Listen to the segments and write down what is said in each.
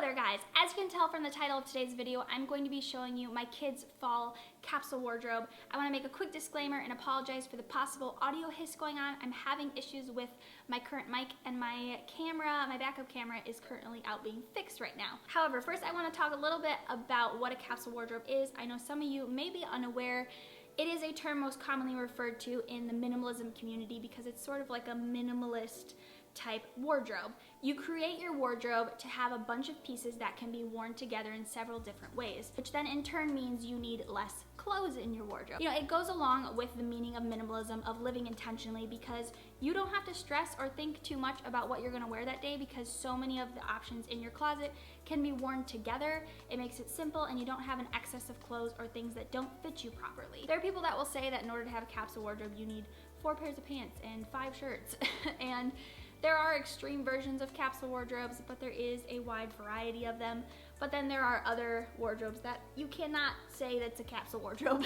there guys, as you can tell from the title of today's video, I'm going to be showing you my kids' fall capsule wardrobe. I want to make a quick disclaimer and apologize for the possible audio hiss going on. I'm having issues with my current mic and my camera, my backup camera is currently out being fixed right now. However, first I want to talk a little bit about what a capsule wardrobe is. I know some of you may be unaware. It is a term most commonly referred to in the minimalism community because it's sort of like a minimalist type wardrobe. You create your wardrobe to have a bunch of pieces that can be worn together in several different ways, which then in turn means you need less clothes in your wardrobe. You know, it goes along with the meaning of minimalism, of living intentionally, because you don't have to stress or think too much about what you're gonna wear that day because so many of the options in your closet can be worn together. It makes it simple and you don't have an excess of clothes or things that don't fit you properly. There are people that will say that in order to have a capsule wardrobe, you need 4 pairs of pants and 5 shirts. And there are extreme versions of capsule wardrobes, but there is a wide variety of them. But then there are other wardrobes that you cannot say that's a capsule wardrobe.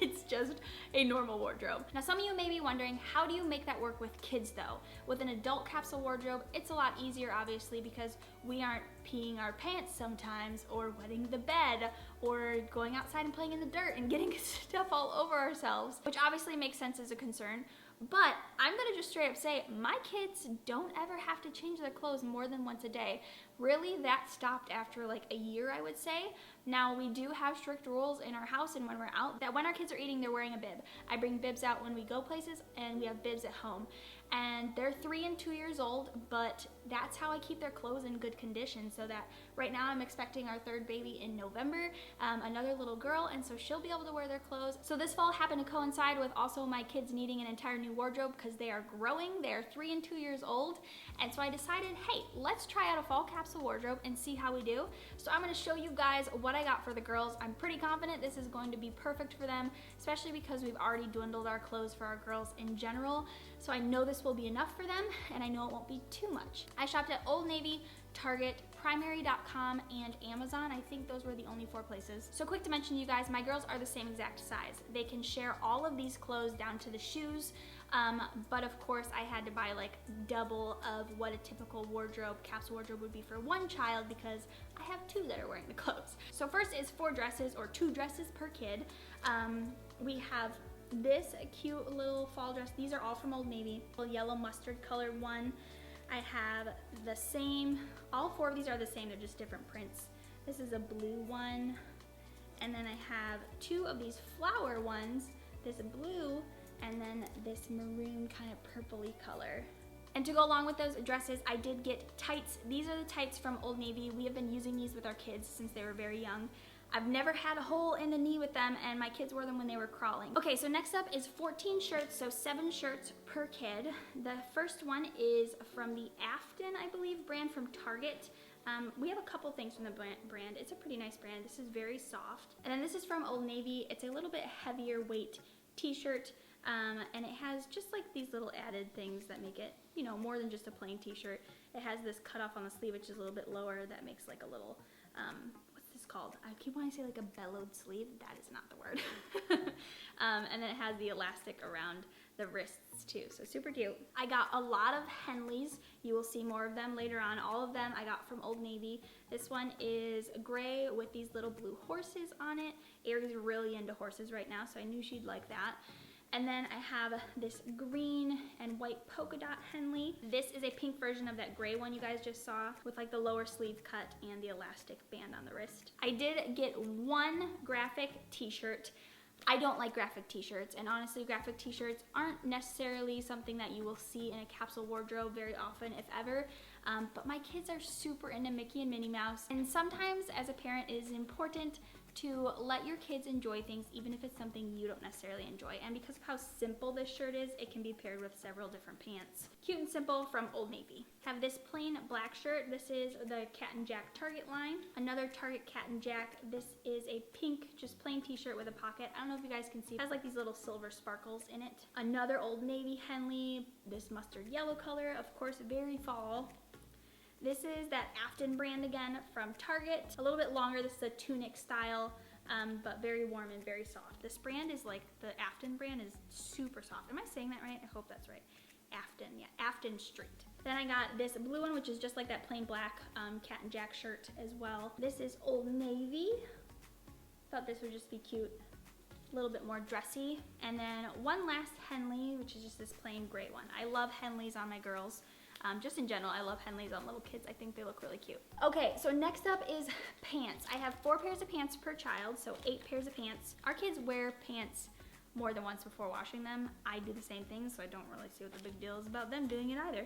It's just a normal wardrobe. Now some of you may be wondering, how do you make that work with kids though? With an adult capsule wardrobe, it's a lot easier obviously because we aren't peeing our pants sometimes, or wetting the bed, or going outside and playing in the dirt and getting stuff all over ourselves, which obviously makes sense as a concern. But I'm gonna just straight up say, my kids don't ever have to change their clothes more than once a day. Really, that stopped after like a year, I would say. Now, we do have strict rules in our house and when we're out, that when our kids are eating, they're wearing a bib. I bring bibs out when we go places, and we have bibs at home. And they're 3 and 2 years old, but that's how I keep their clothes in good condition, so that right now I'm expecting our 3rd baby in November, another little girl, and so she'll be able to wear their clothes. So this fall happened to coincide with also my kids needing an entire new wardrobe because they are growing. They are 3 and 2 years old, and so I decided, hey, let's try out a fall capsule wardrobe and see how we do. So I'm gonna show you guys what I got for the girls. I'm pretty confident this is going to be perfect for them, especially because we've already dwindled our clothes for our girls in general. So I know this will be enough for them, and I know it won't be too much. I shopped at Old Navy, Target, Primary.com, and Amazon. I think those were the only 4 places. So quick to mention, you guys, my girls are the same exact size. They can share all of these clothes down to the shoes, but of course I had to buy like double of what a typical wardrobe, capsule wardrobe would be for one child because I have 2 that are wearing the clothes. So first is 4 dresses, or 2 dresses per kid. We have this cute little fall dress. These are all from Old Navy. A yellow mustard colored one. I have the same, all 4 of these are the same, they're just different prints. This is a blue one, and then I have 2 of these flower ones, this blue, and then this maroon kind of purpley color. And to go along with those dresses, I did get tights. These are the tights from Old Navy. We have been using these with our kids since they were very young. I've never had a hole in the knee with them, and my kids wore them when they were crawling. Okay, so next up is 14 shirts, so 7 shirts per kid. The first one is from the Afton, I believe, brand from Target. We have a couple things from the brand. It's a pretty nice brand. This is very soft. And then this is from Old Navy. It's a little bit heavier weight t-shirt, and it has just like these little added things that make it, you know, more than just a plain t-shirt. It has this cutoff on the sleeve, which is a little bit lower, that makes like a little, called, I keep wanting to say like a bellowed sleeve, that is not the word. And then it has the elastic around the wrists too, so super cute. I got a lot of Henleys. You will see more of them later on. All of them I got from Old Navy. This one is gray with these little blue horses on it. Ari's really into horses right now, so I knew she'd like that. And then I have this green and white polka dot Henley. This is a pink version of that gray one you guys just saw with like the lower sleeve cut and the elastic band on the wrist. I did get 1 graphic t-shirt. I don't like graphic t-shirts, and honestly graphic t-shirts aren't necessarily something that you will see in a capsule wardrobe very often, if ever. But my kids are super into Mickey and Minnie Mouse, and sometimes as a parent it is important to let your kids enjoy things even if it's something you don't necessarily enjoy. And because of how simple this shirt is, it can be paired with several different pants. Cute and simple from Old Navy. Have this plain black shirt. This is the Cat and Jack Target line. Another Target Cat and Jack. This is a pink, just plain t-shirt with a pocket. I don't know if you guys can see. It has like these little silver sparkles in it. Another Old Navy Henley. This mustard yellow color, of course, very fall. This is that Afton brand again from Target. A little bit longer, this is a tunic style, but very warm and very soft. This brand is like, the Afton brand is super soft. Am I saying that right? I hope that's right. Afton, yeah, Afton Street. Then I got this blue one, which is just like that plain black Cat and Jack shirt as well. This is Old Navy. Thought this would just be cute. A little bit more dressy. And then one last Henley, which is just this plain gray one. I love Henleys on my girls. Just in general, I love Henleys on little kids. I think they look really cute. Okay, so next up is pants. I have 4 pairs of pants per child, so 8 pairs of pants. Our kids wear pants more than once before washing them. I do the same thing, so I don't really see what the big deal is about them doing it either.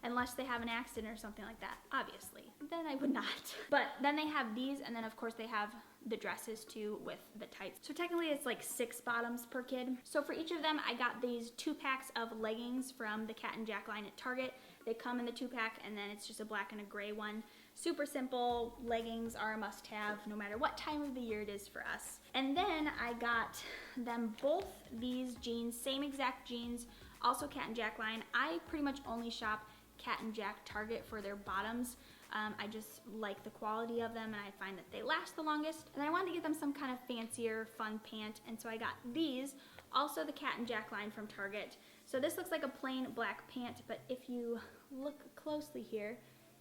Unless they have an accident or something like that, obviously. Then I would not. But then they have these, and then of course they have the dresses too with the tights. So technically it's like 6 bottoms per kid. So for each of them, I got these 2 packs of leggings from the Cat and Jack line at Target. They come in the 2-pack, and then it's just a black and a gray one. Super simple. Leggings are a must-have no matter what time of the year it is for us. And then I got them both these jeans, same exact jeans, also Cat and Jack line. I pretty much only shop Cat and Jack Target for their bottoms. I just like the quality of them, and I find that they last the longest. And I wanted to get them some kind of fancier, fun pant, and so I got these, also the Cat and Jack line from Target. So this looks like a plain black pant, but if you look closely here,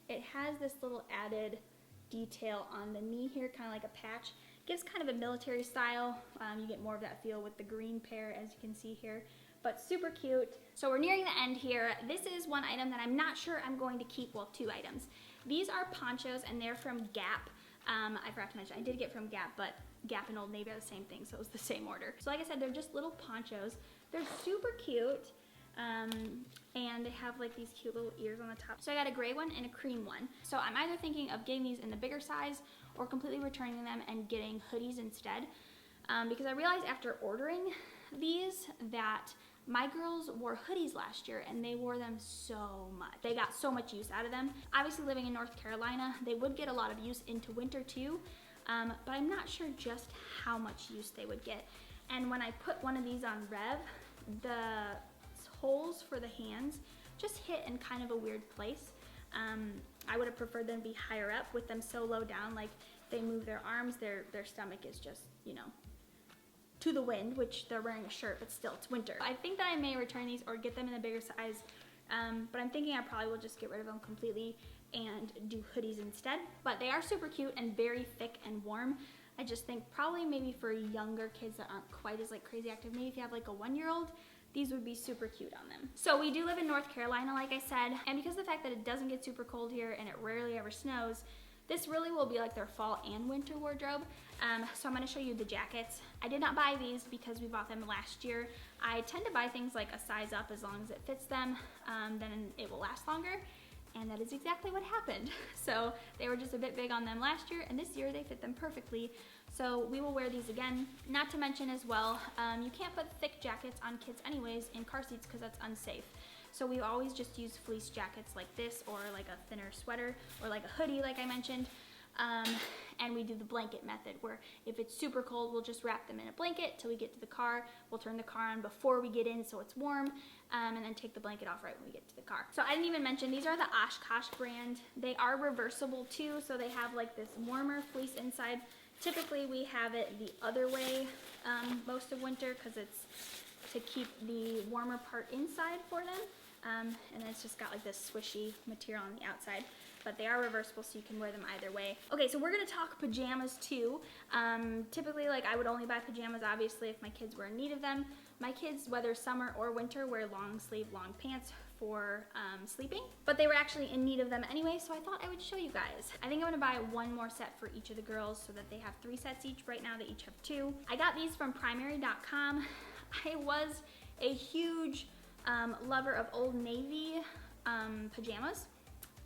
it has this little added detail on the knee here, kind of like a patch. Gives kind of a military style. You get more of that feel with the green pair, as you can see here. But super cute. So we're nearing the end here. This is one item that I'm not sure I'm going to keep. Well, 2 items. These are ponchos, and they're from Gap. I forgot to mention, I did get from Gap, but Gap and Old Navy are the same thing, so it was the same order. So like I said, they're just little ponchos. They're super cute, and they have like these cute little ears on the top. So I got a gray one and a cream one. So I'm either thinking of getting these in the bigger size or completely returning them and getting hoodies instead. Because I realized after ordering these that my girls wore hoodies last year, and they wore them so much. They got so much use out of them. Obviously, living in North Carolina, they would get a lot of use into winter too, but I'm not sure just how much use they would get. And when I put one of these on Rev, the holes for the hands just hit in kind of a weird place. I would have preferred them to be higher up. With them so low down, like they move their arms, their stomach is just, you know, to the wind, which they're wearing a shirt, but still, it's winter. I think that I may return these or get them in a bigger size, but I'm thinking I probably will just get rid of them completely and do hoodies instead. But they are super cute and very thick and warm. I just think probably maybe for younger kids that aren't quite as like crazy active, maybe if you have like a 1-year-old, these would be super cute on them. So we do live in North Carolina, like I said, and because of the fact that it doesn't get super cold here and it rarely ever snows, this really will be like their fall and winter wardrobe. So I'm gonna show you the jackets. I did not buy these because we bought them last year. I tend to buy things like a size up as long as it fits them, then it will last longer. And that is exactly what happened. So they were just a bit big on them last year, and this year they fit them perfectly. So we will wear these again. Not to mention as well, you can't put thick jackets on kids anyways in car seats because that's unsafe. So we always just use fleece jackets like this, or like a thinner sweater, or like a hoodie like I mentioned. And we do the blanket method, where if it's super cold, we'll just wrap them in a blanket till we get to the car. We'll turn the car on before we get in so it's warm, and then take the blanket off right when we get to the car. So I didn't even mention, these are the Oshkosh brand. They are reversible too, so they have like this warmer fleece inside. Typically we have it the other way most of winter because it's to keep the warmer part inside for them. And then it's just got like this swishy material on the outside. But they are reversible, so you can wear them either way. Okay, so we're gonna talk pajamas too. Typically, like I would only buy pajamas, obviously, if my kids were in need of them. My kids, whether summer or winter, wear long sleeve, long pants for sleeping. But they were actually in need of them anyway, so I thought I would show you guys. I think I'm gonna buy one more set for each of the girls so that they have 3 sets each. Right now, they each have 2. I got these from primary.com. I was a huge lover of Old Navy pajamas.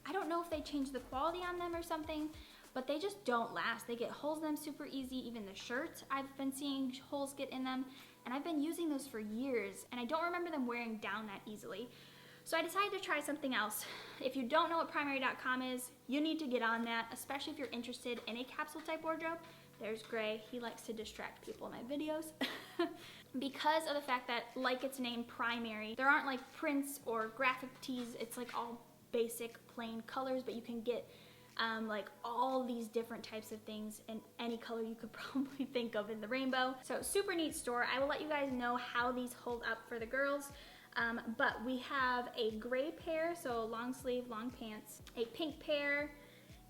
I don't know if they changed the quality on them or something, but they just don't last. They get holes in them super easy. Even the shirts, I've been seeing holes get in them, and I've been using those for years, and I don't remember them wearing down that easily. So I decided to try something else. If you don't know what primary.com is, you need to get on that, especially if you're interested in a capsule type wardrobe. There's Gray, he likes to distract people in my videos. Because of the fact that, like its name, primary, there aren't like prints or graphic tees. It's like all basic plain colors, but you can get like all these different types of things in any color you could probably think of in the rainbow. So super neat store. I will let you guys know how these hold up for the girls. But we have a gray pair, so long sleeve, long pants, a pink pair,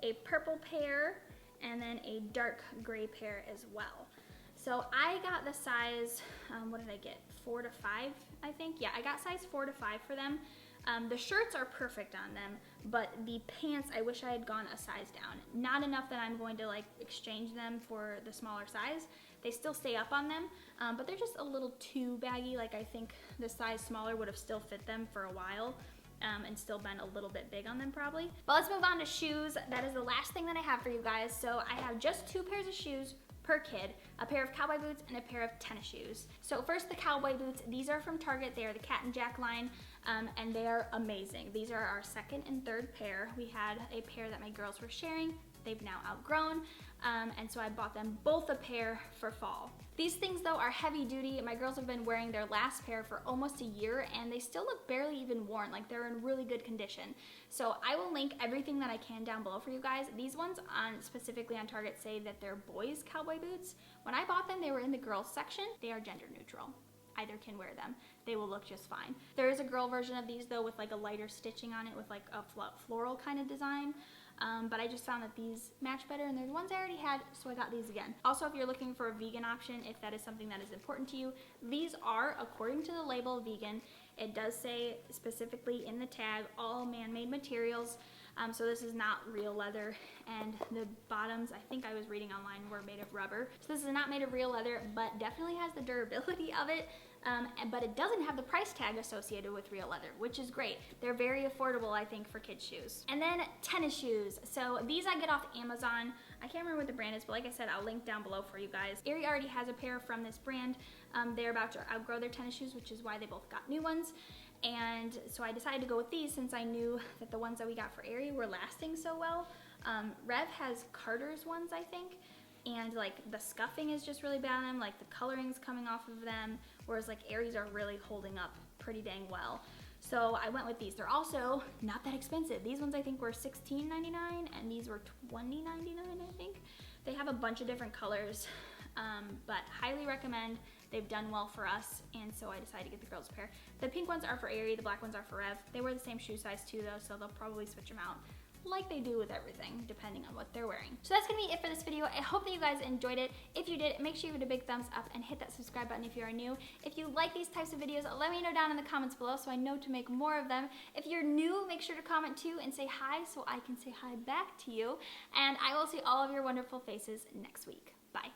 a purple pair, and then a dark gray pair as well. So I got the size, what did I get? 4 to 5, I think. Yeah, I got size 4 to 5 for them. The shirts are perfect on them, but the pants, I wish I had gone a size down. Not enough that I'm going to like exchange them for the smaller size. They still stay up on them, but they're just a little too baggy. Like I think the size smaller would have still fit them for a while. And still been a little bit big on them probably. But let's move on to shoes. That is the last thing that I have for you guys. So I have just 2 pairs of shoes per kid, a pair of cowboy boots and a pair of tennis shoes. So first the cowboy boots, these are from Target. They are the Cat and Jack line, and they are amazing. These are our second and third pair. We had a pair that my girls were sharing. They've now outgrown, and so I bought them both a pair for fall. These things though are heavy duty. My girls have been wearing their last pair for almost a year and they still look barely even worn, like they're in really good condition. So I will link everything that I can down below for you guys. These ones specifically on Target say that they're boys cowboy boots. When I bought them, they were in the girls section. They are gender neutral. Either can wear them. They will look just fine. There is a girl version of these though with like a lighter stitching on it with like a floral kind of design. But I just found that these match better and they're the ones I already had, so I got these again. Also, if you're looking for a vegan option, if that is something that is important to you, these are, according to the label, vegan. It does say specifically in the tag, all man-made materials. So this is not real leather, and the bottoms, I think I was reading online, were made of rubber. So this is not made of real leather, but definitely has the durability of it. But it doesn't have the price tag associated with real leather, which is great. They're very affordable, I think, for kids' shoes. And then tennis shoes. So these I get off Amazon. I can't remember what the brand is, but like I said, I'll link down below for you guys. Aerie already has a pair from this brand. They're about to outgrow their tennis shoes, which is why they both got new ones. And so I decided to go with these since I knew that the ones that we got for Aerie were lasting so well. Rev has Carter's ones, I think. And like the scuffing is just really bad on them, like the coloring's coming off of them, whereas like Aerie's are really holding up pretty dang well. So I went with these. They're also not that expensive. These ones I think were $16.99 and these were $20.99, I think. They have a bunch of different colors, but highly recommend. They've done well for us, and so I decided to get the girls' pair. The pink ones are for Aerie, the black ones are for Rev. They wear the same shoe size too though, so they'll probably switch them out, like they do with everything, depending on what they're wearing. So that's gonna be it for this video. I hope that you guys enjoyed it. If you did, make sure you give it a big thumbs up and hit that subscribe button if you are new. If you like these types of videos, let me know down in the comments below so I know to make more of them. If you're new, make sure to comment too and say hi so I can say hi back to you. And I will see all of your wonderful faces next week. Bye.